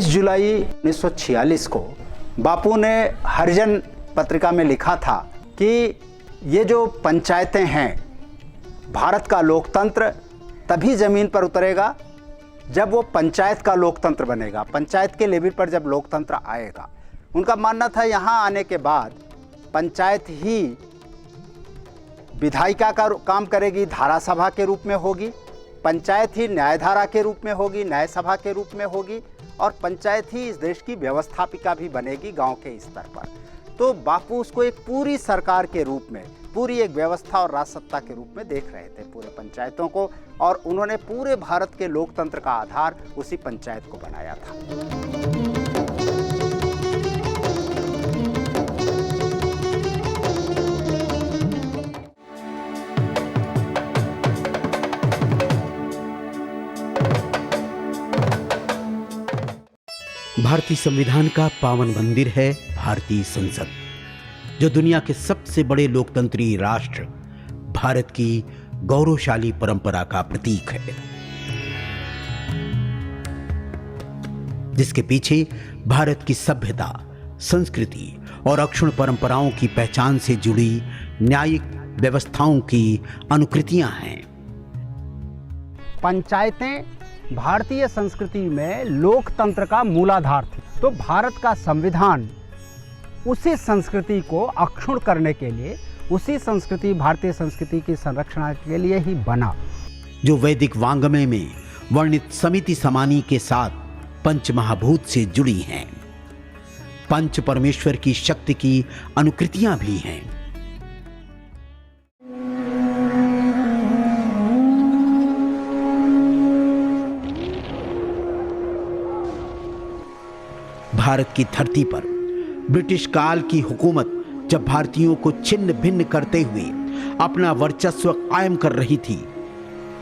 जुलाई 1946 को बापू ने हरिजन पत्रिका में लिखा था कि ये जो पंचायतें हैं, भारत का लोकतंत्र तभी ज़मीन पर उतरेगा जब वो पंचायत का लोकतंत्र बनेगा, पंचायत के लेवल पर जब लोकतंत्र आएगा। उनका मानना था यहाँ आने के बाद पंचायत ही विधायिका का काम करेगी, धारा सभा के रूप में होगी, पंचायत ही न्यायधारा के रूप में होगी, न्याय सभा के रूप में होगी, और पंचायत ही इस देश की व्यवस्थापिका भी बनेगी गांव के स्तर पर। तो बापू उसको एक पूरी सरकार के रूप में, पूरी एक व्यवस्था और राजसत्ता के रूप में देख रहे थे पूरे पंचायतों को, और उन्होंने पूरे भारत के लोकतंत्र का आधार उसी पंचायत को बनाया था। भारतीय संविधान का पावन मंदिर है भारतीय संसद, जो दुनिया के सबसे बड़े लोकतंत्री राष्ट्र भारत की गौरवशाली परंपरा का प्रतीक है, जिसके पीछे भारत की सभ्यता, संस्कृति और अक्षुण्ण परंपराओं की पहचान से जुड़ी न्यायिक व्यवस्थाओं की अनुकृतियां हैं। पंचायतें भारतीय संस्कृति में लोकतंत्र का मूलाधार थी। तो भारत का संविधान उसी संस्कृति को अक्षुण्ण करने के लिए, उसी संस्कृति, भारतीय संस्कृति की संरक्षण के लिए ही बना, जो वैदिक वाङ्मय में वर्णित समिति समानी के साथ पंच महाभूत से जुड़ी हैं। पंच परमेश्वर की शक्ति की अनुकृतियां भी हैं। भारत की धरती पर ब्रिटिश काल की हुकूमत जब भारतीयों को छिन्न भिन्न करते हुए अपना वर्चस्व कायम कर रही थी,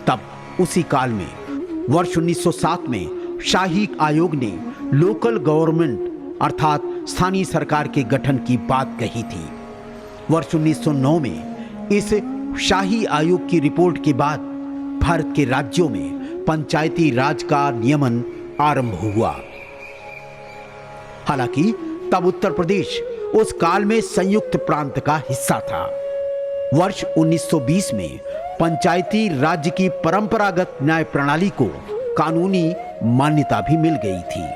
तब उसी काल में वर्ष 1907 में शाही आयोग ने लोकल गवर्नमेंट अर्थात स्थानीय सरकार के गठन की बात कही थी। वर्ष 1909 में इस शाही आयोग की रिपोर्ट के बाद भारत के राज्यों में पंचायती राज का नियमन आरंभ हुआ। हालांकि तब उत्तर प्रदेश उस काल में संयुक्त प्रांत का हिस्सा था। वर्ष 1920 में पंचायती राज्य की परंपरागत न्याय प्रणाली को कानूनी मान्यता भी मिल गई थी।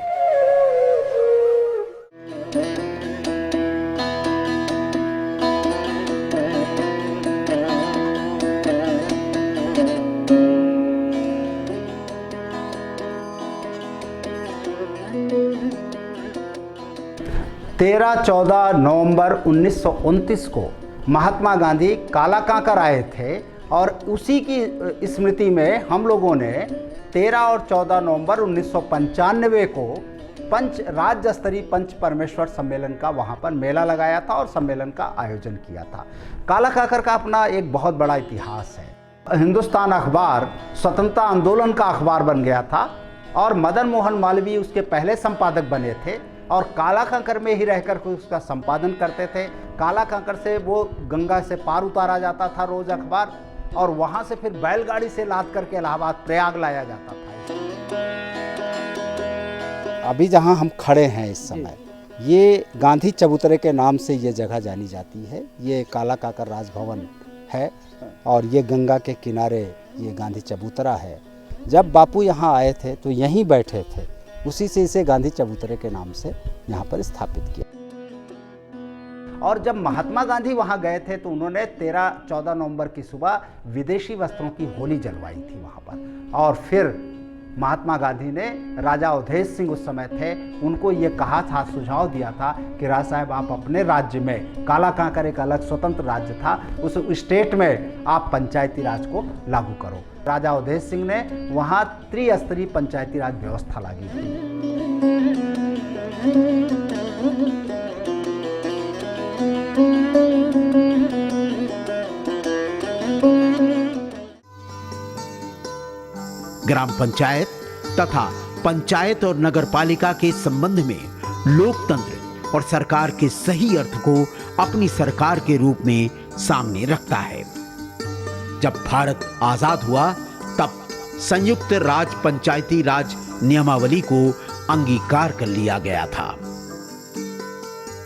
तेरह 14 नवंबर 1929 को महात्मा गांधी कालाकांकर आए थे, और उसी की स्मृति में हम लोगों ने 13 और 14 नवंबर 1995 को राज्य स्तरीय पंच परमेश्वर सम्मेलन का वहाँ पर मेला लगाया था और सम्मेलन का आयोजन किया था। कालाकांकर का अपना एक बहुत बड़ा इतिहास है। हिंदुस्तान अखबार स्वतंत्रता आंदोलन का अखबार बन गया था, और मदन मोहन मालवीय उसके पहले संपादक बने थे, और कालाकांकर में ही रहकर के उसका संपादन करते थे। कालाकांकर से वो गंगा से पार उतारा जाता था रोज अखबार, और वहाँ से फिर बैलगाड़ी से लाद करके इलाहाबाद प्रयाग लाया जाता था। अभी जहाँ हम खड़े हैं इस समय, ये गांधी चबूतरे के नाम से ये जगह जानी जाती है। ये कालाकांकर राजभवन है, और ये गंगा के किनारे ये गांधी चबूतरा है। जब बापू यहाँ आए थे तो यहीं बैठे थे, उसी से इसे गांधी चबूतरे के नाम से यहाँ पर स्थापित किया। और जब महात्मा गांधी वहाँ गए थे तो उन्होंने 13-14 नवंबर की सुबह विदेशी वस्त्रों की होली जलवाई थी वहाँ पर। और फिर महात्मा गांधी ने, राजा अवधेश सिंह उस समय थे, उनको ये कहा था, सुझाव दिया था कि राज साहब आप अपने राज्य में, कालाकांकर एक अलग स्वतंत्र राज्य था, उस स्टेट में आप पंचायती राज को लागू करो। राजा अवधेश सिंह ने वहाँ त्रिस्तरीय पंचायती राज व्यवस्था लाई थी। ग्राम पंचायत तथा पंचायत और नगरपालिका के संबंध में लोकतंत्र और सरकार के सही अर्थ को अपनी सरकार के रूप में सामने रखता है। जब भारत आजाद हुआ तब संयुक्त राज्य पंचायती राज नियमावली को अंगीकार कर लिया गया था।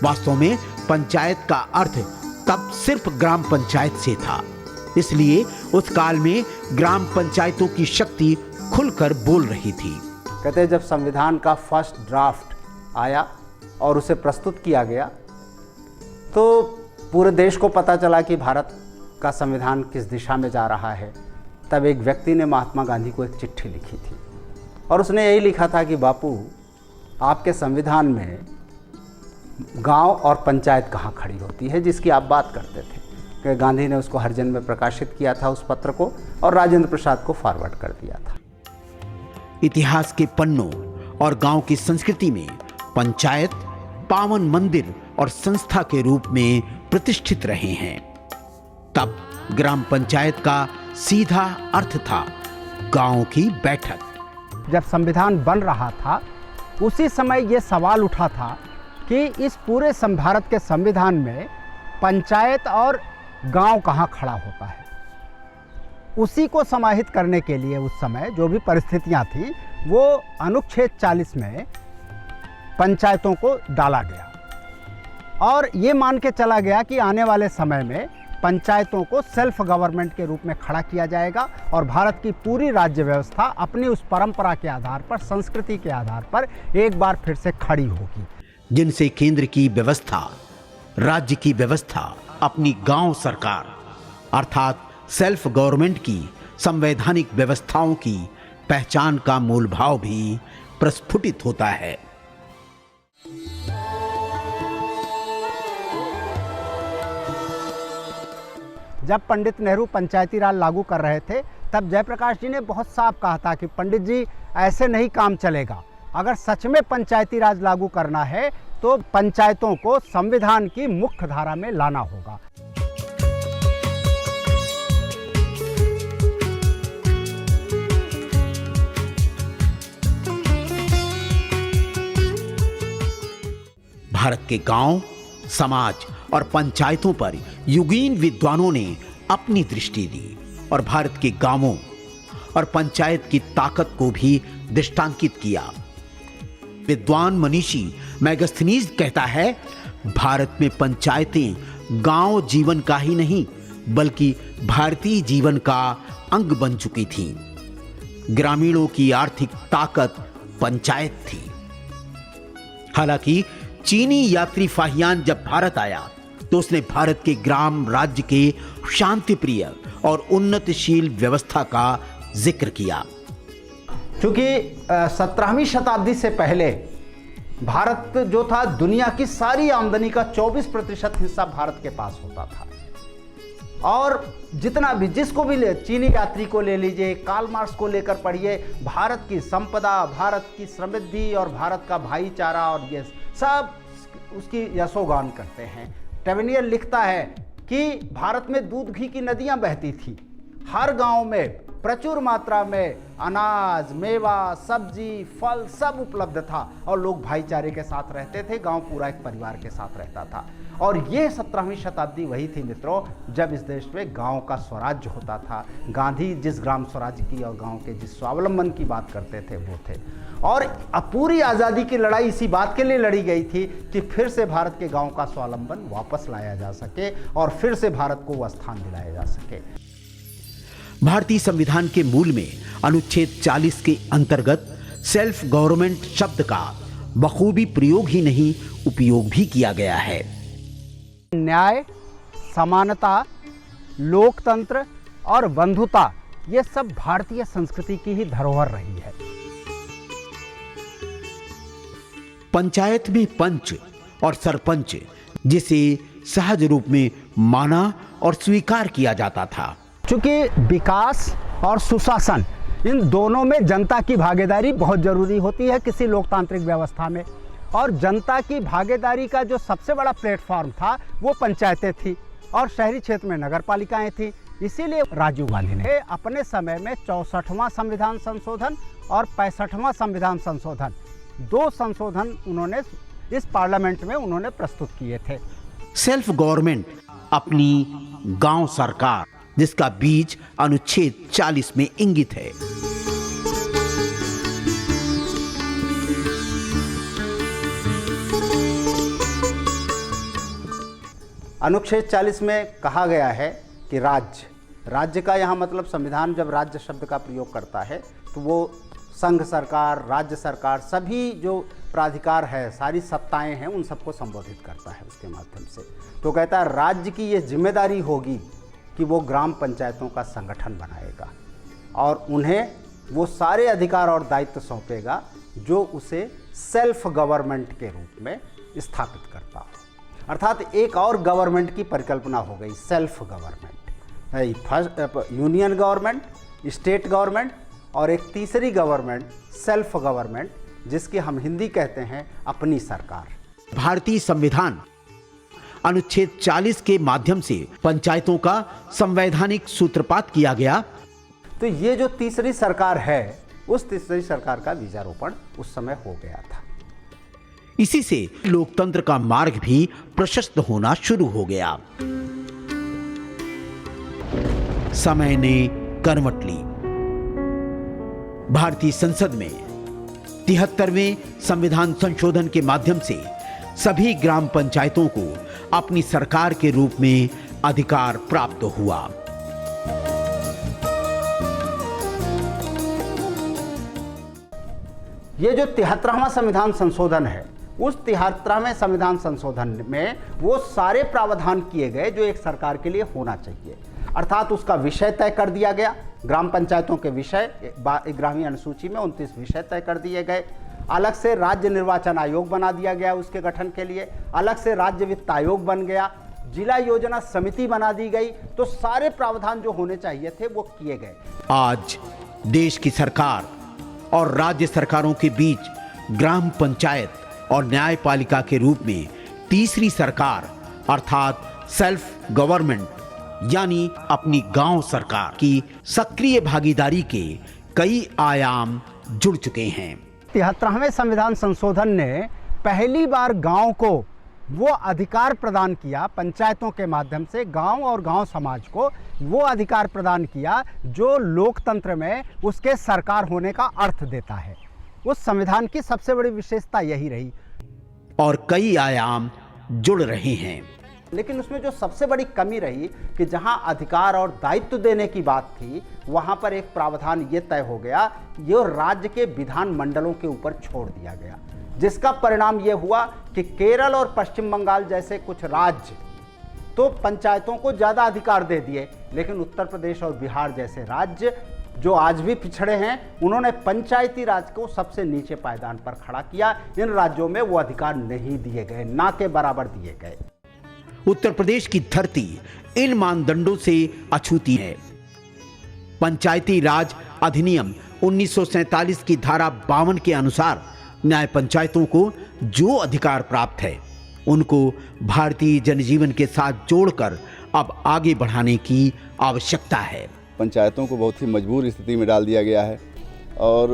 वास्तव में पंचायत का अर्थ तब सिर्फ ग्राम पंचायत से था, इसलिए उस काल में ग्राम पंचायतों की शक्ति खुलकर बोल रही थी। कहते हैं जब संविधान का फर्स्ट ड्राफ्ट आया और उसे प्रस्तुत किया गया तो पूरे देश को पता चला कि भारत का संविधान किस दिशा में जा रहा है। तब एक व्यक्ति ने महात्मा गांधी को एक चिट्ठी लिखी थी और उसने यही लिखा था कि बापू, आपके संविधान में गांव और पंचायत कहाँ खड़ी होती है जिसकी आप बात करते थे। कि गांधी ने उसको हरिजन में प्रकाशित किया था उस पत्र को और राजेंद्र प्रसाद को फॉरवर्ड कर दिया था। इतिहास के पन्नों और गांव की संस्कृति में पंचायत पावन मंदिर और संस्था के रूप में प्रतिष्ठित रहे हैं। तब ग्राम पंचायत का सीधा अर्थ था गांव की बैठक। जब संविधान बन रहा था उसी समय ये सवाल उठा था कि इस पूरे भारत के संविधान में पंचायत और गांव कहाँ खड़ा होता है। उसी को समाहित करने के लिए उस समय जो भी परिस्थितियां थी वो अनुच्छेद 40 में पंचायतों को डाला गया और ये मान के चला गया कि आने वाले समय में पंचायतों को सेल्फ गवर्नमेंट के रूप में खड़ा किया जाएगा और भारत की पूरी राज्य व्यवस्था अपनी उस परंपरा के आधार पर, संस्कृति के आधार पर एक बार फिर से खड़ी होगी। जिनसे केंद्र की व्यवस्था, राज्य की व्यवस्था, अपनी गांव सरकार अर्थात सेल्फ गवर्नमेंट की संवैधानिक व्यवस्थाओं की पहचान का मूल भाव भी प्रस्फुटित होता है। जब पंडित नेहरू पंचायती राज लागू कर रहे थे तब जयप्रकाश जी ने बहुत साफ कहा था कि पंडित जी ऐसे नहीं काम चलेगा। अगर सच में पंचायती राज लागू करना है तो पंचायतों को संविधान की मुख्य धारा में लाना होगा। भारत के गांव, समाज और पंचायतों पर युगीन विद्वानों ने अपनी दृष्टि दी और भारत के गांवों और पंचायत की ताकत को भी दृष्टांकित किया। विद्वान मनीषी मैगस्थनीज कहता है, भारत में पंचायतें गांव जीवन का ही नहीं बल्कि भारतीय जीवन का अंग बन चुकी थीं। ग्रामीणों की आर्थिक ताकत पंचायत थी। हालांकि चीनी यात्री फाहियान जब भारत आया तो उसने भारत के ग्राम राज्य के शांतिप्रिय और उन्नतिशील व्यवस्था का जिक्र किया। क्योंकि 17वीं शताब्दी से पहले भारत जो था दुनिया की सारी आमदनी का 24% हिस्सा भारत के पास होता था और जितना भी जिसको भी ले, चीनी यात्री को ले लीजिए, कार्ल मार्क्स को लेकर पढ़िए, भारत की संपदा, भारत की समृद्धि और भारत का भाईचारा और ये सब उसकी यशोगान करते हैं। टेवेनियर लिखता है कि भारत में दूध घी की नदियां बहती थी, हर गांव में प्रचुर मात्रा में अनाज, मेवा, सब्जी, फल सब उपलब्ध था और लोग भाईचारे के साथ रहते थे। गांव पूरा एक परिवार के साथ रहता था और ये 17वीं शताब्दी वही थी मित्रों जब इस देश में गांव का स्वराज्य होता था। गांधी जिस ग्राम स्वराज्य की और गांव के जिस स्वावलंबन की बात करते थे वो थे और पूरी आज़ादी की लड़ाई इसी बात के लिए लड़ी गई थी कि फिर से भारत के गांव का स्वावलंबन वापस लाया जा सके और फिर से भारत को वो स्थान दिलाया जा सके। भारतीय संविधान के मूल में अनुच्छेद 40 के अंतर्गत सेल्फ गवर्नमेंट शब्द का बखूबी प्रयोग ही नहीं उपयोग भी किया गया है। न्याय, समानता, लोकतंत्र और बंधुता ये सब भारतीय संस्कृति की ही धरोहर रही है। पंचायत में पंच और सरपंच जिसे सहज रूप में माना और स्वीकार किया जाता था। चूंकि विकास और सुशासन इन दोनों में जनता की भागीदारी बहुत जरूरी होती है किसी लोकतांत्रिक व्यवस्था में और जनता की भागीदारी का जो सबसे बड़ा प्लेटफॉर्म था वो पंचायतें थी और शहरी क्षेत्र में नगर पालिकाएँ थीं। इसीलिए राजीव गांधी ने अपने समय में 64वां संविधान संशोधन और 65वां संविधान संशोधन, 2 संशोधन उन्होंने इस पार्लियामेंट में उन्होंने प्रस्तुत किए थे। सेल्फ गवर्नमेंट, अपनी गांव सरकार, जिसका बीज अनुच्छेद 40 में इंगित है। अनुच्छेद 40 में कहा गया है कि राज्य का यहाँ मतलब संविधान जब राज्य शब्द का प्रयोग करता है तो वो संघ सरकार, राज्य सरकार, सभी जो प्राधिकार है, सारी सत्ताएं हैं, उन सबको संबोधित करता है उसके माध्यम से। तो कहता है राज्य की ये जिम्मेदारी होगी कि वो ग्राम पंचायतों का संगठन बनाएगा और उन्हें वो सारे अधिकार और दायित्व सौंपेगा जो उसे सेल्फ गवर्नमेंट के रूप में स्थापित करता हो। अर्थात एक और गवर्नमेंट की परिकल्पना हो गई, self government. First union government, state government और एक तीसरी गवर्नमेंट सेल्फ गवर्नमेंट, जिसकी हम हिंदी कहते हैं अपनी सरकार। भारतीय संविधान अनुच्छेद 40 के माध्यम से पंचायतों का संवैधानिक सूत्रपात किया गया। तो ये जो तीसरी सरकार है, उस तीसरी सरकार का बीजारोपण उस समय हो गया था। इसी से लोकतंत्र का मार्ग भी प्रशस्त होना शुरू हो गया। समय ने करवट ली। भारतीय संसद में 73वें संविधान संशोधन के माध्यम से सभी ग्राम पंचायतों को अपनी सरकार के रूप में अधिकार प्राप्त हुआ। ये जो 73वां संविधान संशोधन है, उस 73वें संविधान संशोधन में वो सारे प्रावधान किए गए जो एक सरकार के लिए होना चाहिए। अर्थात उसका विषय तय कर दिया गया, ग्राम पंचायतों के विषय 11वीं अनुसूची में 29 विषय तय कर दिए गए। अलग से राज्य निर्वाचन आयोग बना दिया गया उसके गठन के लिए, अलग से राज्य वित्त आयोग बन गया, जिला योजना समिति बना दी गई। तो सारे प्रावधान जो होने चाहिए थे वो किए गए। आज देश की सरकार और राज्य सरकारों के बीच ग्राम पंचायत और न्यायपालिका के रूप में तीसरी सरकार अर्थात सेल्फ गवर्नमेंट यानी अपनी गांव सरकार की सक्रिय भागीदारी के कई आयाम जुड़ चुके हैं। 73वें संविधान संशोधन ने पहली बार गांव को वो अधिकार प्रदान किया, पंचायतों के माध्यम से गांव और गांव समाज को वो अधिकार प्रदान किया जो लोकतंत्र में उसके सरकार होने का अर्थ देता है। उस संविधान की सबसे बड़ी विशेषता यही रही और कई आयाम जुड़ रहे हैं। लेकिन उसमें जो सबसे बड़ी कमी रही कि जहां अधिकार और दायित्व देने की बात थी, वहां पर एक प्रावधान ये तय हो गया, ये राज्य के विधान मंडलों के ऊपर छोड़ दिया गया, जिसका परिणाम ये हुआ कि केरल और पश्चिम बंगाल जैसे कुछ राज्य तो पंचायतों को ज़्यादा अधिकार दे दिए, लेकिन उत्तर प्रदेश और बिहार जैसे राज्य जो आज भी पिछड़े हैं, उन्होंने पंचायती राज को सबसे नीचे पायदान पर खड़ा किया। इन राज्यों में वो अधिकार नहीं दिए गए, ना के बराबर दिए गए। उत्तर प्रदेश की धरती इन मानदंडों से अछूती है। पंचायती राज अधिनियम 1947 की धारा 52 के अनुसार न्याय पंचायतों को जो अधिकार प्राप्त है उनको भारतीय जनजीवन के साथ जोड़कर अब आगे बढ़ाने की आवश्यकता है। पंचायतों को बहुत ही मजबूर स्थिति में डाल दिया गया है और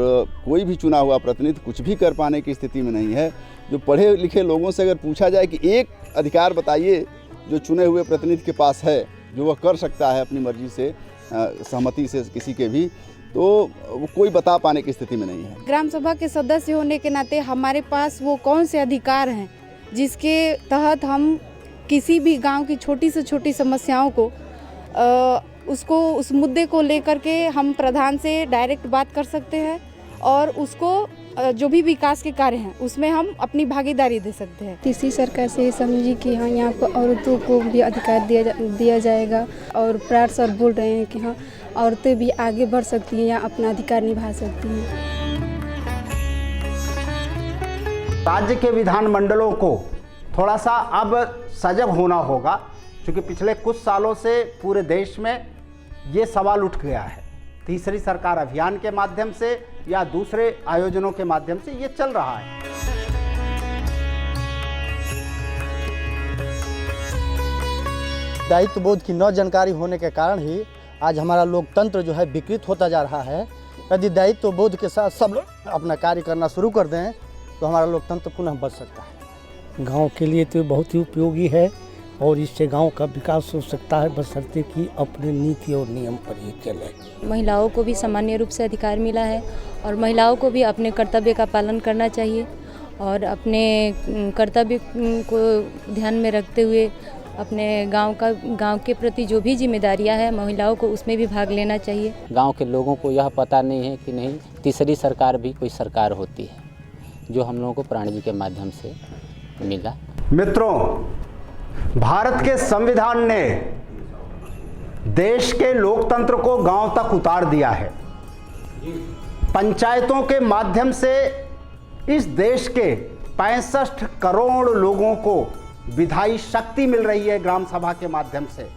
कोई भी चुना हुआ प्रतिनिधि कुछ भी कर पाने की स्थिति में नहीं है। जो पढ़े लिखे लोगों से अगर पूछा जाए कि एक अधिकार बताइए जो चुने हुए प्रतिनिधि के पास है, जो वह कर सकता है अपनी मर्जी से, सहमति से किसी के भी, तो वो कोई बता पाने की स्थिति में नहीं है। ग्राम सभा के सदस्य होने के नाते हमारे पास वो कौन से अधिकार हैं जिसके तहत हम किसी भी गांव की छोटी से छोटी समस्याओं को उस मुद्दे को लेकर के हम प्रधान से डायरेक्ट बात कर सकते हैं और उसको जो भी विकास के कार्य हैं उसमें हम अपनी भागीदारी दे सकते हैं। तीसरी सरकार से समझी कि हाँ, यहाँ पर औरतों को भी अधिकार दिया जाएगा और प्रार सर बोल रहे हैं कि हाँ, औरतें भी आगे बढ़ सकती हैं या अपना अधिकार निभा सकती हैं। राज्य के विधान मंडलों को थोड़ा सा अब सजग होना होगा, क्योंकि पिछले कुछ सालों से पूरे देश में ये सवाल उठ गया है। तीसरी सरकार अभियान के माध्यम से या दूसरे आयोजनों के माध्यम से ये चल रहा है। दायित्व बोध की न जानकारी होने के कारण ही आज हमारा लोकतंत्र जो है विकृत होता जा रहा है। यदि दायित्व बोध के साथ सब लोग अपना कार्य करना शुरू कर दें तो हमारा लोकतंत्र पुनः बच सकता है। गांव के लिए तो बहुत ही उपयोगी है और इससे गांव का विकास हो सकता है, बशर्ते कि अपने नीति और नियम पर ही चले। महिलाओं को भी सामान्य रूप से अधिकार मिला है और महिलाओं को भी अपने कर्तव्य का पालन करना चाहिए और अपने कर्तव्य को ध्यान में रखते हुए अपने गांव के प्रति जो भी जिम्मेदारियां है महिलाओं को उसमें भी भाग लेना चाहिए। गांव के लोगों को यह पता नहीं है कि नहीं तीसरी सरकार भी कोई सरकार होती है, जो हम लोगों को प्राण जी के माध्यम से मिला। मित्रों, भारत के संविधान ने देश के लोकतंत्र को गांव तक उतार दिया है। पंचायतों के माध्यम से इस देश के 65 करोड़ लोगों को विधायी शक्ति मिल रही है। ग्राम सभा के माध्यम से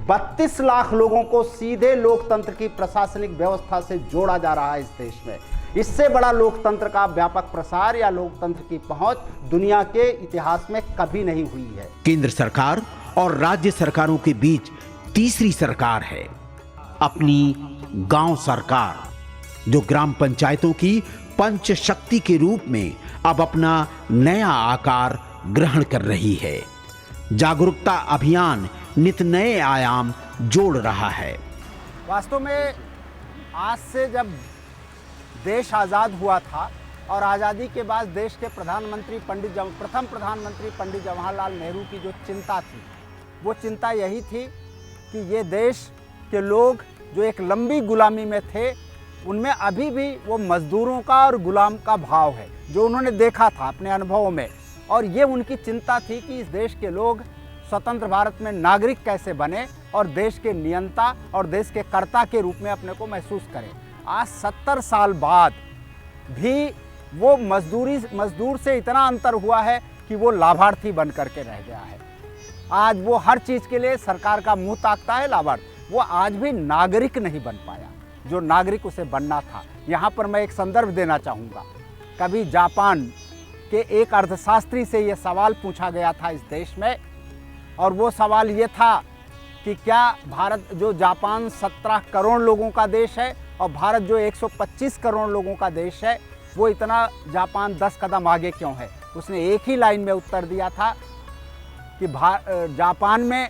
32 लाख लोगों को सीधे लोकतंत्र की प्रशासनिक व्यवस्था से जोड़ा जा रहा है इस देश में। इससे बड़ा लोकतंत्र का व्यापक प्रसार या लोकतंत्र की पहुंच दुनिया के इतिहास में कभी नहीं हुई है। केंद्र सरकार और राज्य सरकारों के बीच तीसरी सरकार है, अपनी गांव सरकार, जो ग्राम पंचायतों की पंच शक्ति के रूप में अब अपना नया आकार ग्रहण कर रही है। जागरूकता अभियान नित नए आयाम जोड़ रहा है। वास्तव में आज से जब देश आज़ाद हुआ था और आज़ादी के बाद देश के प्रथम प्रधानमंत्री पंडित जवाहरलाल नेहरू की जो चिंता थी, वो चिंता यही थी कि ये देश के लोग जो एक लंबी गुलामी में थे, उनमें अभी भी वो मजदूरों का और गुलाम का भाव है, जो उन्होंने देखा था अपने अनुभवों में। और ये उनकी चिंता थी कि इस देश के लोग स्वतंत्र भारत में नागरिक कैसे बने और देश के नियंता और देश के कर्ता के रूप में अपने को महसूस करें। आज 70 साल बाद भी वो मजदूर से इतना अंतर हुआ है कि वो लाभार्थी बन करके रह गया है। आज वो हर चीज़ के लिए सरकार का मुंह ताकता है लाभार्थी, वो आज भी नागरिक नहीं बन पाया जो नागरिक उसे बनना था। यहाँ पर मैं एक संदर्भ देना चाहूँगा। कभी जापान के एक अर्थशास्त्री से ये सवाल पूछा गया था इस देश में, और वो सवाल ये था कि क्या भारत, जो जापान 17 करोड़ लोगों का देश है और भारत जो 125 करोड़ लोगों का देश है, वो इतना जापान 10 कदम आगे क्यों है? उसने एक ही लाइन में उत्तर दिया था कि जापान में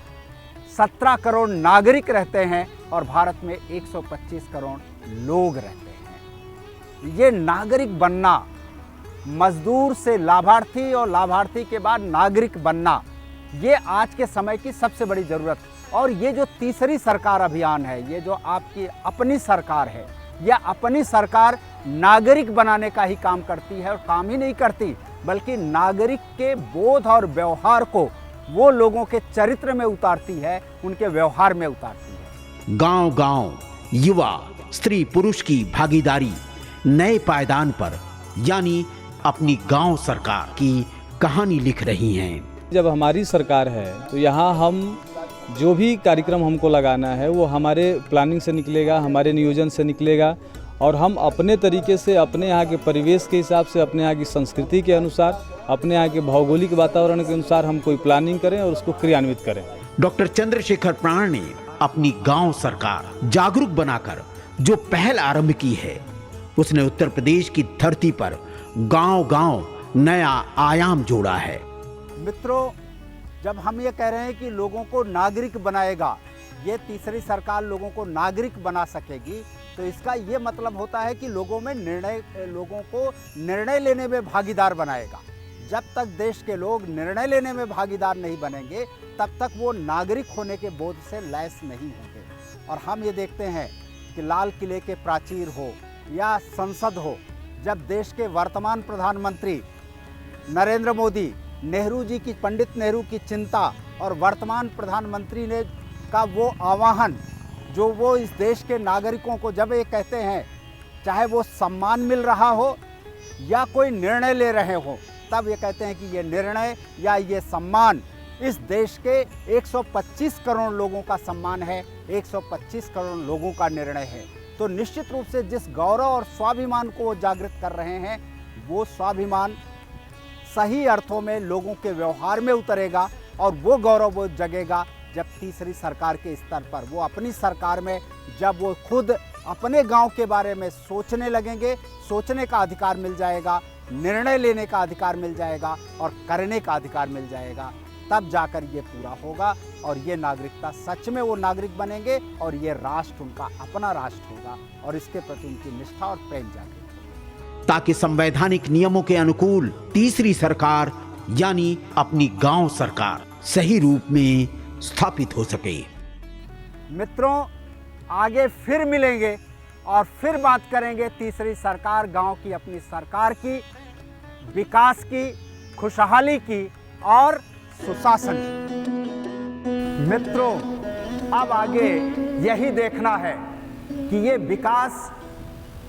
17 करोड़ नागरिक रहते हैं और भारत में 125 करोड़ लोग रहते हैं। ये नागरिक बनना, मजदूर से लाभार्थी और लाभार्थी के बाद नागरिक बनना, ये आज के समय की सबसे बड़ी ज़रूरत है। और ये जो तीसरी सरकार अभियान है, ये जो आपकी अपनी सरकार है, यह अपनी सरकार नागरिक बनाने का ही काम करती है और काम ही नहीं करती, बल्कि नागरिक के बोध और व्यवहार को वो लोगों के चरित्र में उतारती है, उनके व्यवहार में उतारती है। गांव-गांव युवा, स्त्री, पुरुष की भागीदारी नए पायदान पर, यानी अपनी गांव सरकार की कहानी लिख रही हैं। जब हमारी सरकार है तो यहाँ हम जो भी कार्यक्रम हमको लगाना है वो हमारे प्लानिंग से निकलेगा, हमारे नियोजन से निकलेगा, और हम अपने तरीके से अपने यहाँ के परिवेश के हिसाब से, अपने यहाँ की संस्कृति के अनुसार, अपने यहाँ के भौगोलिक वातावरण के अनुसार हम कोई प्लानिंग करें और उसको क्रियान्वित करें। डॉक्टर चंद्रशेखर प्राण ने अपनी गांव सरकार जागरूक बनाकर जो पहल आरंभ की है, उसने उत्तर प्रदेश की धरती पर गांव-गांव नया आयाम जोड़ा है। मित्रों, जब हम ये कह रहे हैं कि लोगों को नागरिक बनाएगा, ये तीसरी सरकार लोगों को नागरिक बना सकेगी, तो इसका ये मतलब होता है कि लोगों को निर्णय लेने में भागीदार बनाएगा। जब तक देश के लोग निर्णय लेने में भागीदार नहीं बनेंगे, तब तक वो नागरिक होने के बोध से लैस नहीं होंगे। और हम ये देखते हैं कि लाल किले के प्राचीर हो या संसद हो, जब देश के वर्तमान प्रधानमंत्री नरेंद्र मोदी, नेहरू जी की, पंडित नेहरू की चिंता और वर्तमान प्रधानमंत्री ने का वो आह्वान, जो वो इस देश के नागरिकों को जब ये कहते हैं, चाहे वो सम्मान मिल रहा हो या कोई निर्णय ले रहे हो, तब ये कहते हैं कि ये निर्णय या ये सम्मान इस देश के 125 करोड़ लोगों का सम्मान है, 125 करोड़ लोगों का निर्णय है। तो निश्चित रूप से जिस गौरव और स्वाभिमान को वो जागृत कर रहे हैं, वो स्वाभिमान सही अर्थों में लोगों के व्यवहार में उतरेगा और वो गौरव वो जगेगा जब तीसरी सरकार के स्तर पर वो अपनी सरकार में जब वो खुद अपने गांव के बारे में सोचने लगेंगे, सोचने का अधिकार मिल जाएगा, निर्णय लेने का अधिकार मिल जाएगा और करने का अधिकार मिल जाएगा, तब जाकर ये पूरा होगा और ये नागरिकता सच में वो नागरिक बनेंगे और ये राष्ट्र उनका अपना राष्ट्र होगा और इसके प्रति उनकी निष्ठा और प्रेम जागृत होगा। ताकि संवैधानिक नियमों के अनुकूल तीसरी सरकार यानी अपनी गांव सरकार सही रूप में स्थापित हो सके। मित्रों, आगे फिर मिलेंगे और फिर बात करेंगे तीसरी सरकार, गांव की अपनी सरकार की, विकास की, खुशहाली की और सुशासन की। मित्रों, अब आगे यही देखना है कि ये विकास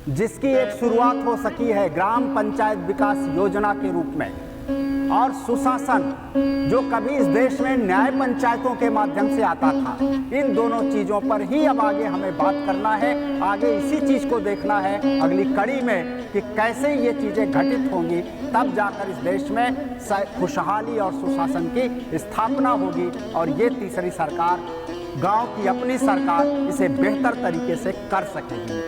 जिसकी एक शुरुआत हो सकी है ग्राम पंचायत विकास योजना के रूप में, और सुशासन जो कभी इस देश में न्याय पंचायतों के माध्यम से आता था, इन दोनों चीज़ों पर ही अब आगे हमें बात करना है। आगे इसी चीज़ को देखना है अगली कड़ी में कि कैसे ये चीज़ें घटित होंगी, तब जाकर इस देश में खुशहाली और सुशासन की स्थापना होगी और ये तीसरी सरकार, गांव की अपनी सरकार, इसे बेहतर तरीके से कर सकेगी।